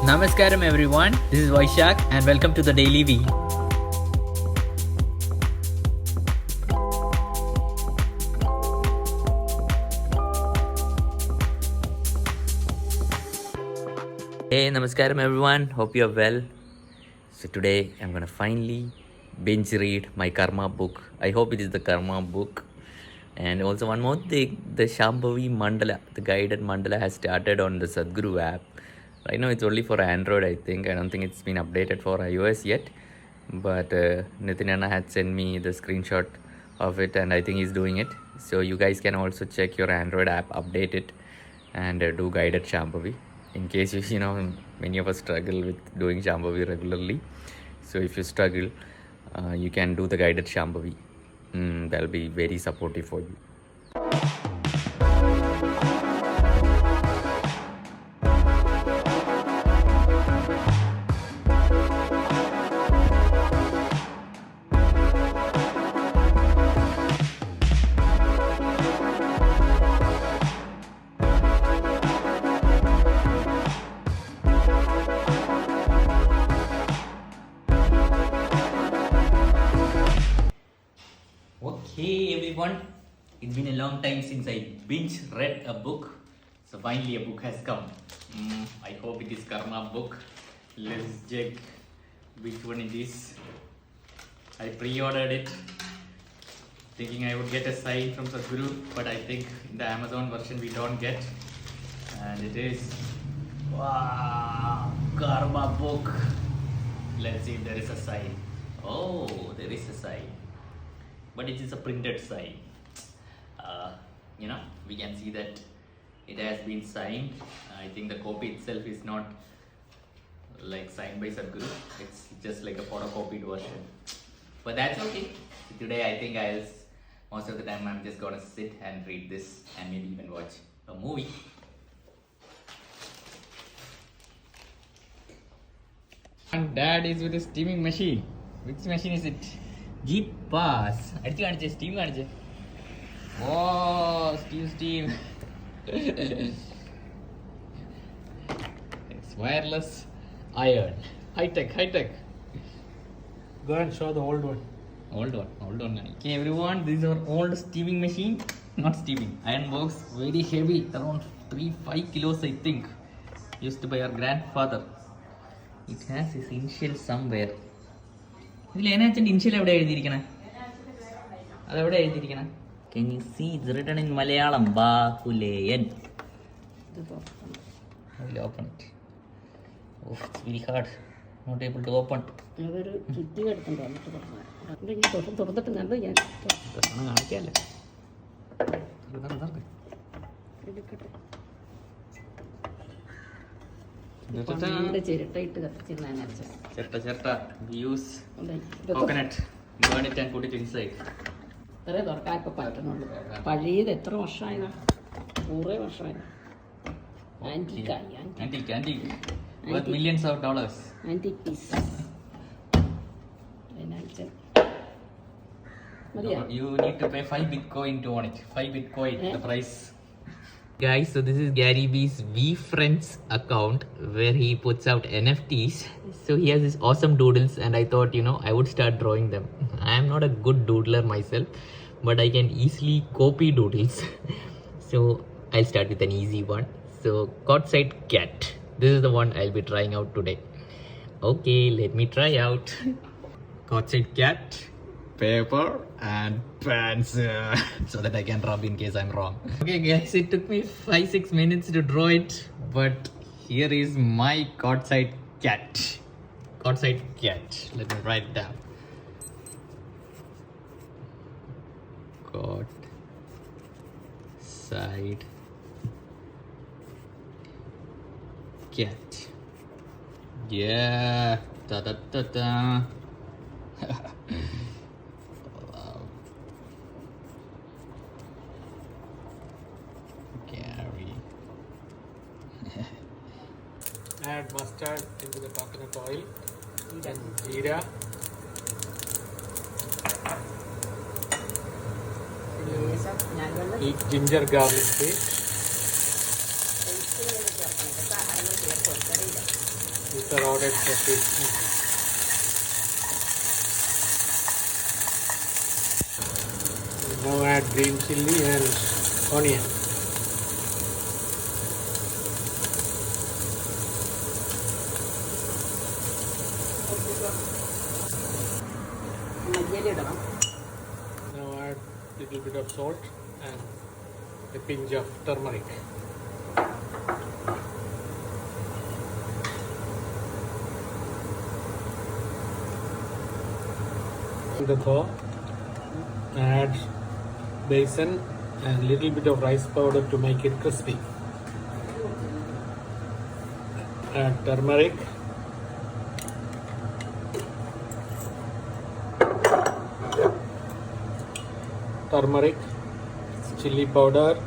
Namaskaram everyone, this is Vaishak and welcome to the Daily V. Hey, Namaskaram everyone, hope you are well. So today I'm gonna finally binge read my Karma book. I hope it is the Karma book. And also one more thing, the Shambhavi Mandala, the guided mandala has started on the Sadhguru app. Right now it's only for Android, I think. I don't think it's been updated for iOS yet. But Nitin Anna had sent me the screenshot of it and I think he's doing it. So you guys can also check your Android app, update it and do guided Shambhavi. In case you know, many of us struggle with doing Shambhavi regularly. So if you struggle, you can do the guided Shambhavi. That'll be very supportive for you. Okay everyone, it's been a long time since I binge read a book. So finally a book has come. I hope it is Karma book. Let's check which one it is. I pre-ordered it thinking I would get a sign from Sadhguru, but I think in the Amazon version we don't get. And it is, wow, Karma book. Let's see if there is a sign. Oh, there is a sign. But it is a printed sign. We can see that it has been signed. I think the copy itself is not like signed by Sadhguru. It's just like a photocopied version. But that's okay. Today I think most of the time I'm just gonna sit and read this and maybe even watch a movie. And Dad is with a steaming machine. Which machine is it? Jeep Pass. Steam. Oh, steam. It's wireless iron. High tech. Go and show the old one. Hold on. Okay, everyone, this is our old steaming machine. Not steaming. Iron box, very heavy, around 3-5 kilos, I think. Used by our grandfather. It has its initial somewhere. Initial can you see it's written in Malayalam? Bakuleyan. I will open it. Oh, it's very hard. Not able to open. We use coconut, burn it and put it inside. Antique. Worth millions of dollars. Antique piece. You need to pay 5 Bitcoin to own it. 5 Bitcoin, the price. Guys, so this is Gary Vee's VFriends account where he puts out NFTs. So he has these awesome doodles and I thought, I would start drawing them. I am not a good doodler myself, but I can easily copy doodles. So I'll start with an easy one. So Courtside Cat. This is the one I'll be trying out today. Okay, let me try out. Courtside Cat, paper and pencil so that I can rub in case I'm wrong. Okay guys, it took me 5-6 minutes to draw it, but here is my Courtside Cat. Courtside Cat. Let me write it down. Courtside Cat. Yeah. Da. Gary. Add mustard into the coconut oil and jeera. Eat ginger garlic paste. These are ordered for fish. Now add green chilli and onion. Now add little bit of salt and a pinch of turmeric. The thaw, add basin and little bit of rice powder to make it crispy. Add turmeric. Turmeric, chili powder,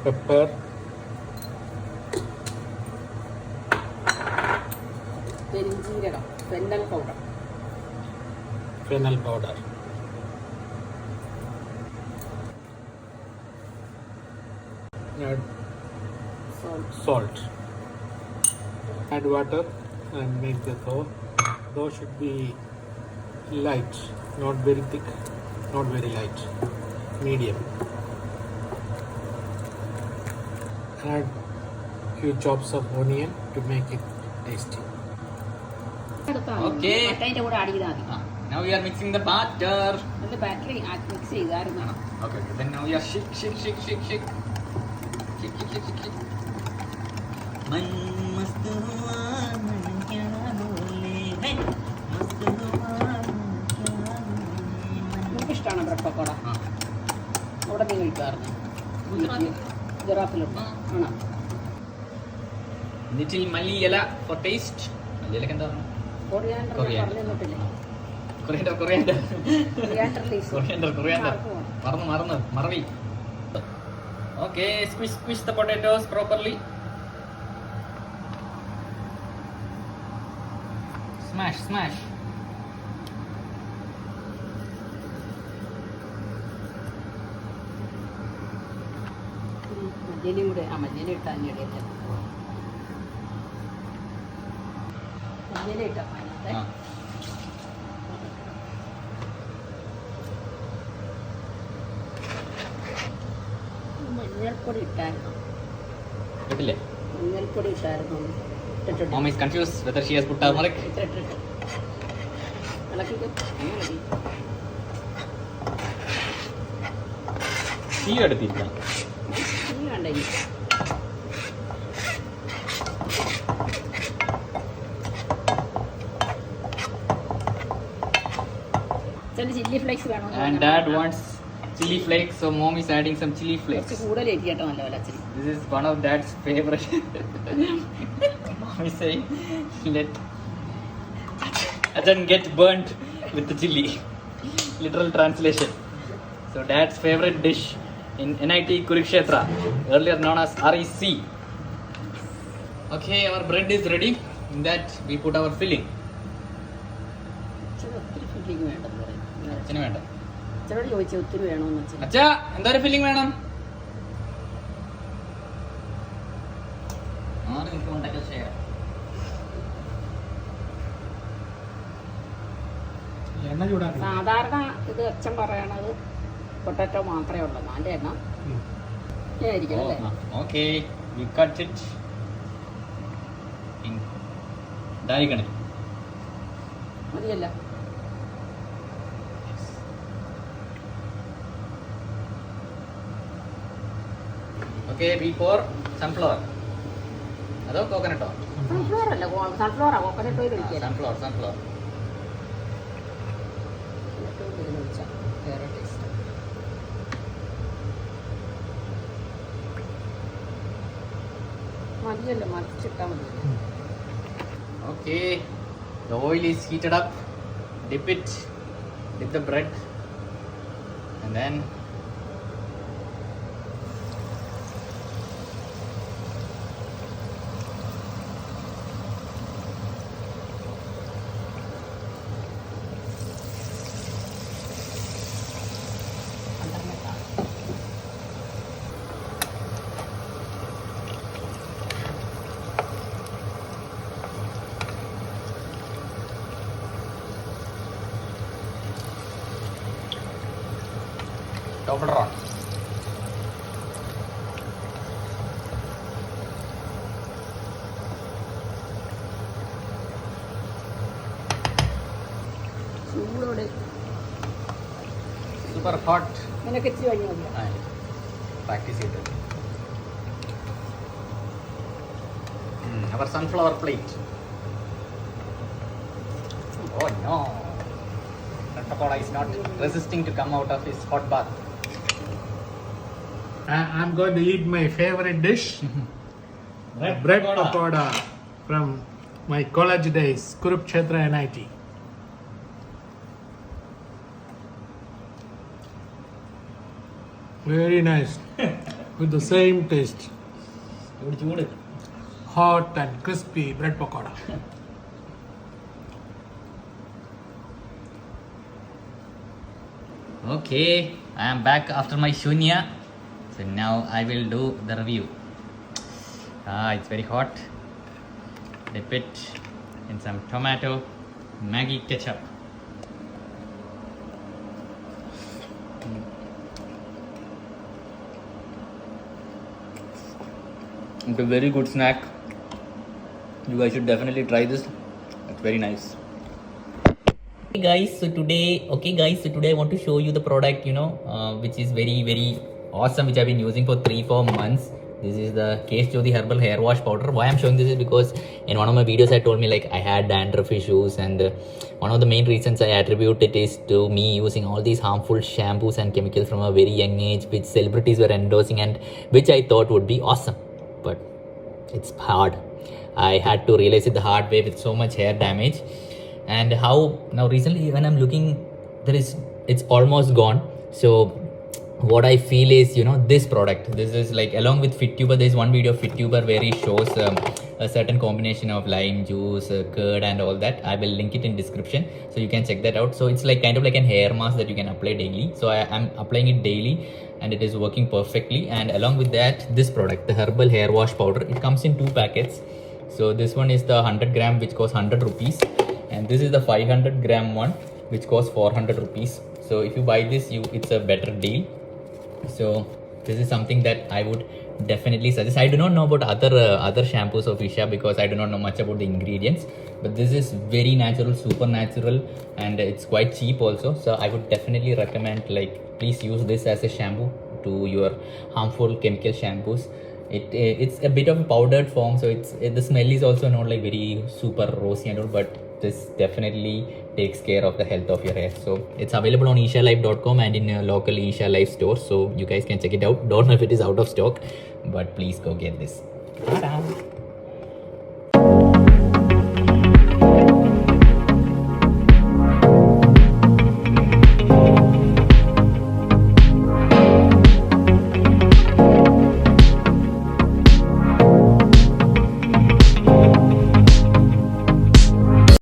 pepper, fennel powder. Add salt. Add water and make the dough. Dough should be light, not very thick, not very light, medium. Add few chops of onion to make it tasty. Okay. Now we are mixing the batter. Okay. Then now we are shake. मन मस्त हुआ मन क्या बोले है मस्त हुआ ഇഷ്ടമാണ് ബ്രെഡ് പക്കോട അവിടെ നീ കഴിക്കാറുണ്ട് ജറാത്തിലുണ്ട് ആണോ ലിറ്റിൽ മല്ലിയില ഫോർ ടേസ്റ്റ് മല്ലിയിലക്ക് എന്താ കൊറിയാണ്ടർ പറഞ്ഞു തന്നിട്ടില്ലേ കൊറിയാണ്ടർ കൊറിയാണ്ടർ മറവി Okay, squish the potatoes properly. Smash. മല്ലിയിലും കൂടെ മല്ലിയില ഇട്ടാൽ ഇടയില്ല മല്ലിയില ഇട്ടാൽ മഞ്ഞൾപ്പൊടി ഇട്ടായിരുന്നു ഇട്ടില്ലേ മഞ്ഞൾപ്പൊടി ഇട്ടായിരുന്നു Mom is confused whether she has put turmeric. തീ എടുത്തില്ല ചില്ലി ഫ്ലേക്സ് വേണം And dad wants chili flakes, so mom is adding some chili flakes. കൂടുതൽ എരിയട്ടോ നല്ല പോലെ chilli This is one of dad's favorite. Mom is saying, let Ajan get burnt with the chili. Literal translation. So dad's favorite dish in NIT Kurukshetra, earlier known as REC. Okay, our bread is ready. In that we put our filling. ഒത്തിരി filling വേണ്ടെന്ന് പറയും അച്ഛന് വേണ്ട. അച്ഛനോട് ചോദിച്ചാൽ ഒത്തിരി വേണമെന്ന് വെച്ചാൽ അച്ഛാ എന്തൊരു ഫില്ലിംഗ് വേണം? സാധാരണ ഇത് അച്ഛൻ പറയണത് പൊട്ടാറ്റോ മാത്രമേ ഉള്ളൂ അതിൻ്റെ എണ്ണം ആയിരിക്കും അല്ലേ Okay, we cut it in diagonal. മതിയല്ല Okay, we pour sunflower. അതോ കോക്കനട്ടോ? സൺഫ്ലവർ അല്ല സൺഫ്ലവറാ കോക്കനട്ട് ഓയിൽ ഒഴിക്കുക Sunflower. വേറെ ടേസ്റ്റ് മതിയല്ലോ മറിച്ചിട്ടാൽ മതി Okay, the oil is heated up. Dip the bread, and then Toblerone. ചൂടോടെ Super hot. നിനക്ക് ഇച്ചിരി കഴിഞ്ഞു മതിയോ? Practice it. Our sunflower plate. Oh no. Red Pakoda is not resisting to come out of his hot bath. I'm going to eat my favorite dish, bread pakoda from my college days, Kurukshetra NIT. Very nice, with the same taste, hot and crispy bread pakoda. Okay, I am back after my shunya. So now I will do the review. It's very hot. Dip it in some tomato, Maggi ketchup. It's a very good snack. You guys should definitely try this. It's very nice. Okay guys, so today I want to show you the product, which is very awesome, which I've been using for 3-4 months. This is the Kesh Jyoti herbal hair wash powder. Why I'm showing this is because in one of my videos I told me like I had dandruff issues, and one of the main reasons I attribute it is to me using all these harmful shampoos and chemicals from a very young age, which celebrities were endorsing and which I thought would be awesome, but it's hard. I had to realize it the hard way with so much hair damage. And how now recently when I'm looking, it's almost gone. So what I feel is, this product, this is like along with FitTuber, there's one video of FitTuber where he shows a certain combination of lime juice, curd and all that. I will link it in description so you can check that out. So it's like kind of like a hair mask that you can apply daily. So I'm applying it daily and it is working perfectly. And along with that, this product, the herbal hair wash powder, it comes in 2 packets. So this one is the 100 gram which costs 100 rupees, and this is the 500 gram one which costs 400 rupees. So if you buy this, it's a better deal. So this is something that I would definitely suggest. I do not know about other shampoos of Isha because I do not know much about the ingredients, but this is very natural, super natural, and it's quite cheap also. So I would definitely recommend, like, please use this as a shampoo to your harmful chemical shampoos. It's a bit of a powdered form, so the smell is also not like very super rosy and all, but this definitely takes care of the health of your hair. So it's available on ishalife.com and in a local Isha Life store, so you guys can check it out. Don't know if it is out of stock, but please go get this. Ta-da!